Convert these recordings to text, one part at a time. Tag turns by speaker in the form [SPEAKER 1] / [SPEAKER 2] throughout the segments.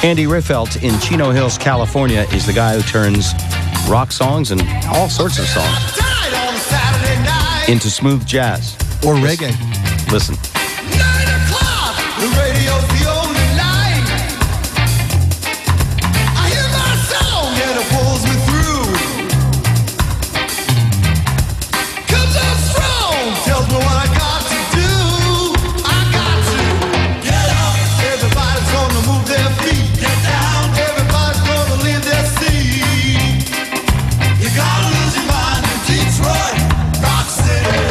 [SPEAKER 1] Andy Riffelt in Chino Hills, California, is the guy who turns rock songs and all sorts of songs into smooth jazz.
[SPEAKER 2] Or reggae.
[SPEAKER 1] Listen.
[SPEAKER 3] 9 o'clock, the radio's the only line. I hear my song and it pulls me through. Comes up strong, tells me what I got to do. I got to get up. Everybody's gonna move their feet. Get down. Everybody's gonna leave their seat. You gotta lose your mind in Detroit, Rock City.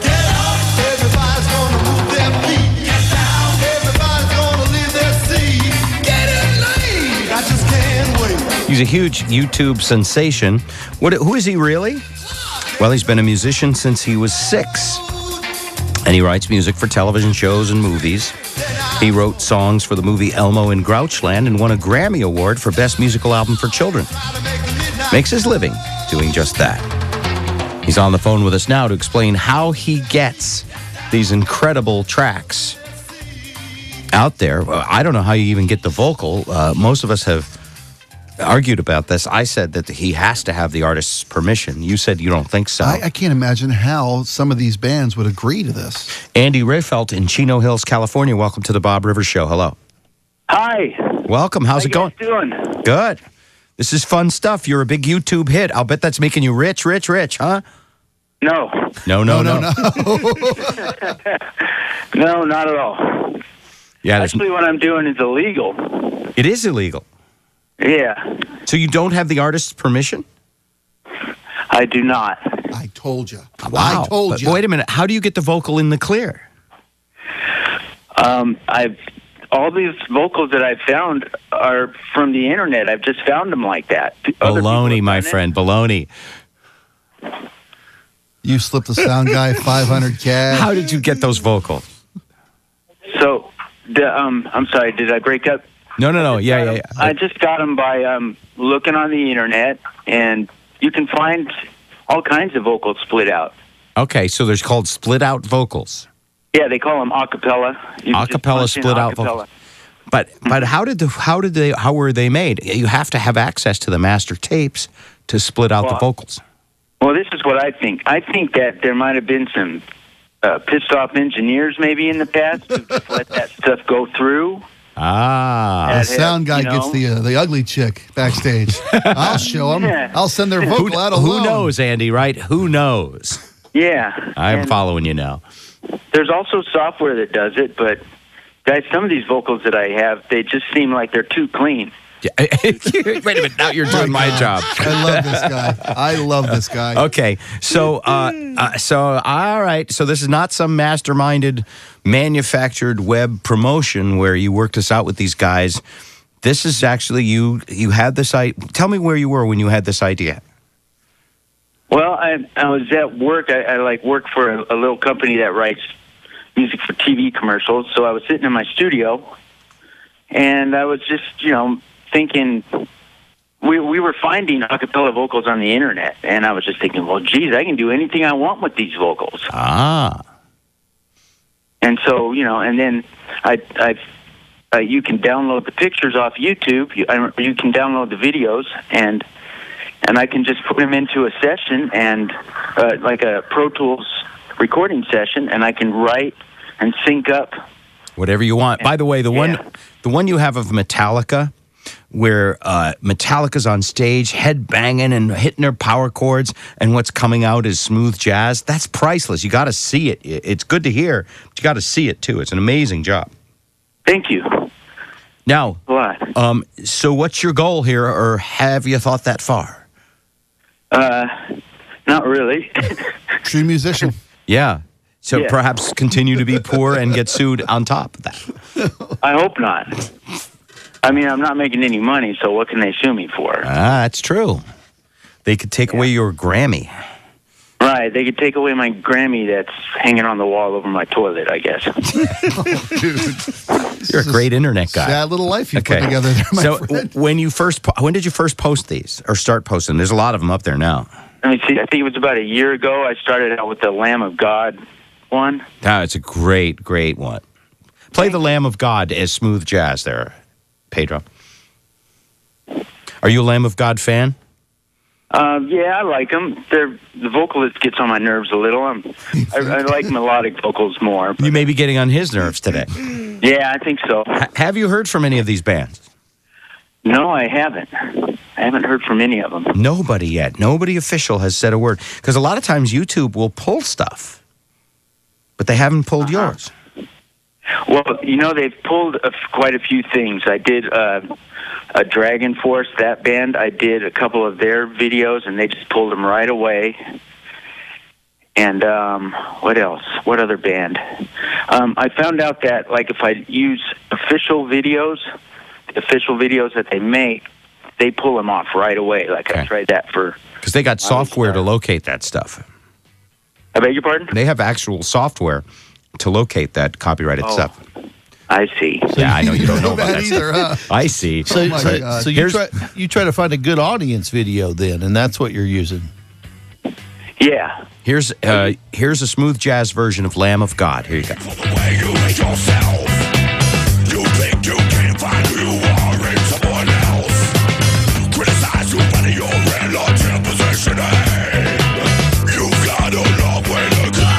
[SPEAKER 3] Get up. Everybody's gonna move their feet. Get down. Everybody's gonna leave their seat. Get in lane. I just can't wait.
[SPEAKER 1] He's a huge YouTube sensation. Who is he really? Well, he's been a musician since he was 6. And he writes music for television shows and movies. He wrote songs for the movie Elmo in Grouchland and won a Grammy Award for Best Musical Album for Children. Makes his living doing just that. He's on the phone with us now to explain how he gets these incredible tracks out there. I don't know how you even get the vocal. Most of us have argued about this. I said that he has to have the artist's permission. You said you don't think so.
[SPEAKER 2] I can't imagine how some of these bands would agree to this.
[SPEAKER 1] Andy Riffelt in Chino Hills, California. Welcome to the Bob Rivers Show. Hello.
[SPEAKER 4] Hi.
[SPEAKER 1] Welcome. How's it
[SPEAKER 4] How
[SPEAKER 1] going?
[SPEAKER 4] you guys doing?
[SPEAKER 1] Good. This is fun stuff. You're a big YouTube hit. I'll bet that's making you rich, huh?
[SPEAKER 4] No.
[SPEAKER 1] No.
[SPEAKER 4] No, not at all.
[SPEAKER 1] Yeah,
[SPEAKER 4] Actually, what I'm doing is illegal.
[SPEAKER 1] it is illegal.
[SPEAKER 4] Yeah,
[SPEAKER 1] So you don't have the artist's permission?
[SPEAKER 4] I do not.
[SPEAKER 2] I told you.
[SPEAKER 1] Wow.
[SPEAKER 2] I told
[SPEAKER 1] But
[SPEAKER 2] you.
[SPEAKER 1] wait a minute. How do you get the vocal in the clear?
[SPEAKER 4] All these vocals that I've found are from the internet. I've just found them like that. Other people
[SPEAKER 1] Baloney,
[SPEAKER 4] have
[SPEAKER 1] my
[SPEAKER 4] done it.
[SPEAKER 1] friend. Baloney.
[SPEAKER 2] You slipped the sound guy 500 cash.
[SPEAKER 1] How did you get those vocals?
[SPEAKER 4] So, I'm sorry. Did I break up?
[SPEAKER 1] No. Yeah.
[SPEAKER 4] I just got them by looking on the internet, and you can find all kinds of vocals split out.
[SPEAKER 1] Okay, so there's called split out vocals.
[SPEAKER 4] Yeah, they call them acapella. You just
[SPEAKER 1] Acapella
[SPEAKER 4] punch in
[SPEAKER 1] split out
[SPEAKER 4] acapella.
[SPEAKER 1] vocals. But how were they made? You have to have access to the master tapes to split out the vocals.
[SPEAKER 4] Well, this is what I think. I think that there might have been some pissed off engineers maybe in the past who just let that stuff go through.
[SPEAKER 1] Ah.
[SPEAKER 2] The sound guy gets the ugly chick backstage. I'll show them.
[SPEAKER 4] Yeah.
[SPEAKER 2] I'll send their vocal out alone.
[SPEAKER 1] Who knows, Andy, right? Who knows?
[SPEAKER 4] Yeah.
[SPEAKER 1] I'm
[SPEAKER 4] And
[SPEAKER 1] following you now.
[SPEAKER 4] there's also software that does it, but guys, some of these vocals that I have, they just seem like they're too clean.
[SPEAKER 1] Wait a minute. Now you're doing my job.
[SPEAKER 2] I love this guy. I love this guy.
[SPEAKER 1] Okay, so all right. So this is not some masterminded, manufactured web promotion where you worked us out with these guys. This is actually you had this idea. Tell me where you were when you had this idea.
[SPEAKER 4] Well, I was at work. I work for a little company that writes music for TV commercials. So I was sitting in my studio, and I was just, thinking we were finding a cappella vocals on the internet, and I was just thinking, well, geez, I can do anything I want with these vocals.
[SPEAKER 1] Ah.
[SPEAKER 4] And so, and then you can download the pictures off YouTube. You can download the videos, and I can just put them into a session and like a Pro Tools recording session, and I can write and sync up
[SPEAKER 1] Whatever you want. By the way, the one you have of Metallica, where Metallica's on stage, head banging and hitting their power chords, and what's coming out is smooth jazz. That's priceless. You got to see it. It's good to hear, but you got to see it too. It's an amazing job.
[SPEAKER 4] Thank you.
[SPEAKER 1] Now,
[SPEAKER 4] What?
[SPEAKER 1] so what's your goal here, or have you thought that far?
[SPEAKER 4] Not really.
[SPEAKER 2] True musician.
[SPEAKER 1] Yeah. So
[SPEAKER 4] Yeah.
[SPEAKER 1] perhaps continue to be poor and get sued on top of that.
[SPEAKER 4] I hope not. I mean, I'm not making any money, so what can they sue me for?
[SPEAKER 1] Ah, that's true. They could take away your Grammy.
[SPEAKER 4] Right, they could take away my Grammy that's hanging on the wall over my toilet, I guess.
[SPEAKER 1] You're a great internet guy.
[SPEAKER 2] Sad little life you put together there, my
[SPEAKER 1] so
[SPEAKER 2] friend.
[SPEAKER 1] when did you first post these or start posting? There's a lot of them up there now.
[SPEAKER 4] Let me see, I think it was about a year ago. I started out with the Lamb of God one.
[SPEAKER 1] Ah, it's a great one. Play the Lamb of God as smooth jazz there, Pedro. Are you a Lamb of God fan?
[SPEAKER 4] Yeah, I like them. The vocalist gets on my nerves a little. I like melodic vocals more.
[SPEAKER 1] You may be getting on his nerves today.
[SPEAKER 4] Yeah, I think so.
[SPEAKER 1] Have you heard from any of these bands?
[SPEAKER 4] No, I haven't. I haven't heard from any of them.
[SPEAKER 1] Nobody yet. Nobody official has said a word. Because a lot of times YouTube will pull stuff, but they haven't pulled yours.
[SPEAKER 4] Well, they've pulled quite a few things. I did a Dragon Force, that band. I did a couple of their videos, and they just pulled them right away. And what else? What other band? I found out that, like, if I use official videos that they make, they pull them off right away. Like,
[SPEAKER 1] Okay.
[SPEAKER 4] I tried that for...
[SPEAKER 1] Because they got software to locate that stuff.
[SPEAKER 4] I beg your pardon?
[SPEAKER 1] They have actual software to locate that copyrighted stuff.
[SPEAKER 4] I see.
[SPEAKER 1] Yeah, I know you don't know about that
[SPEAKER 2] either, huh?
[SPEAKER 1] I see.
[SPEAKER 2] Oh, my God.
[SPEAKER 5] So you try to find a good audience video then, and that's what you're using.
[SPEAKER 4] Yeah.
[SPEAKER 1] Here's a smooth jazz version of Lamb of God. Here you go.
[SPEAKER 3] The way you hate yourself, you think you can't find who you are in someone else. Criticize you by your relative positioning. You've got a long way to go.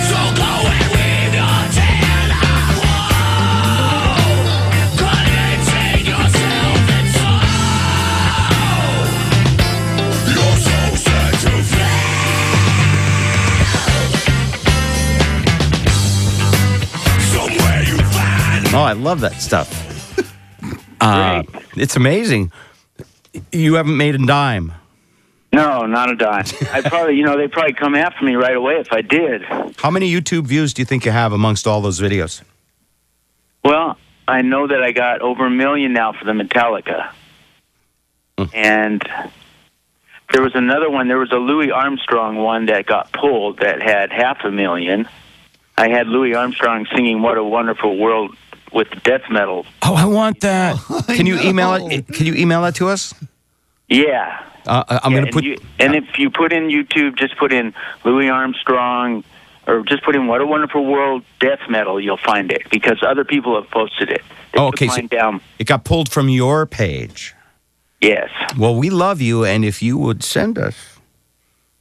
[SPEAKER 3] So go and leave your tail at home. Contain yourself inside. You're so sad to somewhere you find.
[SPEAKER 1] Oh, I love that stuff.
[SPEAKER 4] Great.
[SPEAKER 1] It's amazing. You haven't made a dime.
[SPEAKER 4] No, not a dime. I probably, they'd probably come after me right away if I did.
[SPEAKER 1] How many YouTube views do you think you have amongst all those videos?
[SPEAKER 4] Well, I know that I got over 1 million now for the Metallica. And there was another one. There was a Louis Armstrong one that got pulled that had 500,000. I had Louis Armstrong singing "What a Wonderful World" with death metal.
[SPEAKER 1] Oh, I want that. Can you
[SPEAKER 2] know.
[SPEAKER 1] email it? Can you email that to us?
[SPEAKER 4] Yeah.
[SPEAKER 1] I'm going to put.
[SPEAKER 4] And if you put in YouTube, just put in Louis Armstrong, or just put in "What a Wonderful World" death metal, you'll find it, because other people have posted it. They
[SPEAKER 1] Oh,
[SPEAKER 4] took
[SPEAKER 1] okay, so-
[SPEAKER 4] mine down.
[SPEAKER 1] It got pulled from your page.
[SPEAKER 4] Yes.
[SPEAKER 1] Well, we love you, and if you would send us.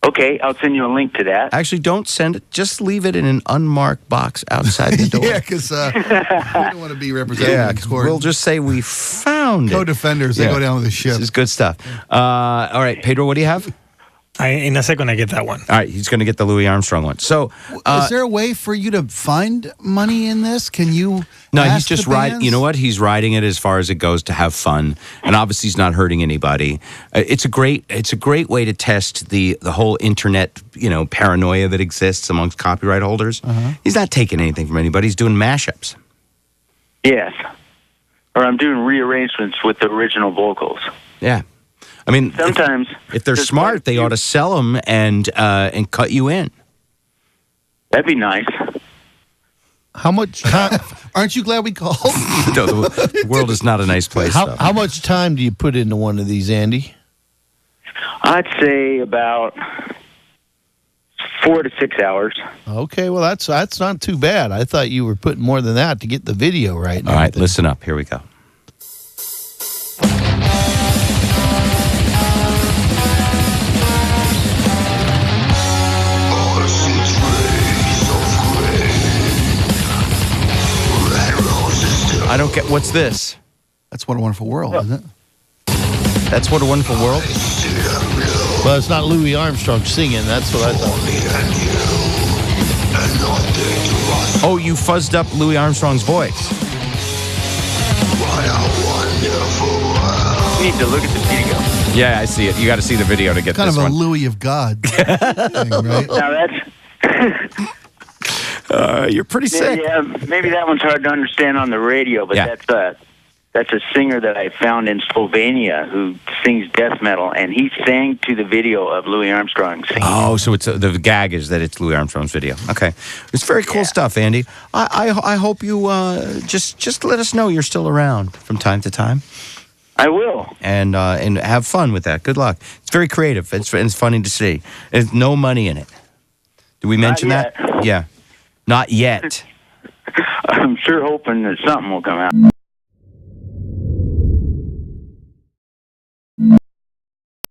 [SPEAKER 4] Okay, I'll send you a link to that.
[SPEAKER 1] Actually, don't send it. Just leave it in an unmarked box outside the door.
[SPEAKER 2] Yeah, because we don't want to be represented
[SPEAKER 1] Yeah,
[SPEAKER 2] in
[SPEAKER 1] 'cause
[SPEAKER 2] court.
[SPEAKER 1] we'll just say we found it.
[SPEAKER 2] Co-defenders, they
[SPEAKER 1] Yeah.
[SPEAKER 2] go down with the ship.
[SPEAKER 1] This is good stuff. All right, Pedro, what do you have?
[SPEAKER 6] In a second, I get that one.
[SPEAKER 1] All right, he's going to get the Louis Armstrong one. So,
[SPEAKER 2] Is there a way for you to find money in this? Can you?
[SPEAKER 1] no, he's
[SPEAKER 2] ask
[SPEAKER 1] just
[SPEAKER 2] the
[SPEAKER 1] riding.
[SPEAKER 2] bands?
[SPEAKER 1] You know what? He's riding it as far as it goes to have fun, and obviously he's not hurting anybody. It's a great way to test the whole internet, paranoia that exists amongst copyright holders. He's not taking anything from anybody. He's doing mashups.
[SPEAKER 4] Yes. Or I'm doing rearrangements with the original vocals.
[SPEAKER 1] Yeah, I mean,
[SPEAKER 4] Sometimes,
[SPEAKER 1] if they're
[SPEAKER 4] there's
[SPEAKER 1] smart,
[SPEAKER 4] quite a
[SPEAKER 1] they
[SPEAKER 4] few-
[SPEAKER 1] ought to sell them and cut you in.
[SPEAKER 4] That'd be nice.
[SPEAKER 5] How much time?
[SPEAKER 2] Aren't you glad we called?
[SPEAKER 1] No, the world is not a nice place. though.
[SPEAKER 5] how much time do you put into one of these, Andy?
[SPEAKER 4] I'd say about 4 to 6 hours.
[SPEAKER 5] Okay, well that's not too bad. I thought you were putting more than that to get the video right. and
[SPEAKER 1] All right,
[SPEAKER 5] everything.
[SPEAKER 1] listen up. Here we go. I don't get what's this.
[SPEAKER 2] That's What a Wonderful World, isn't it?
[SPEAKER 1] That's What a Wonderful World.
[SPEAKER 5] Well, it's not Louis Armstrong singing. That's what I thought.
[SPEAKER 1] Oh, you fuzzed up Louis Armstrong's voice.
[SPEAKER 4] You need to look at the video.
[SPEAKER 1] Yeah, I see it. You got to see the video to get
[SPEAKER 2] Kind
[SPEAKER 1] this
[SPEAKER 2] of a
[SPEAKER 1] one.
[SPEAKER 2] Louis of God thing, right?
[SPEAKER 4] Now that's
[SPEAKER 1] You're pretty sick.
[SPEAKER 4] yeah, maybe that one's hard to understand on the radio, but
[SPEAKER 1] Yeah.
[SPEAKER 4] that's a singer that I found in Slovenia who sings death metal, and he sang to the video of Louis Armstrong singing.
[SPEAKER 1] Oh, so it's the gag is that it's Louis Armstrong's video. Okay, it's very cool stuff, Andy. I hope you just let us know you're still around from time to time,
[SPEAKER 4] I will.
[SPEAKER 1] and have fun with that. Good luck. It's very creative. It's funny to see. There's no money in it. Did we mention
[SPEAKER 4] yet.
[SPEAKER 1] that? Yeah, not yet.
[SPEAKER 4] I'm sure hoping that something will come out.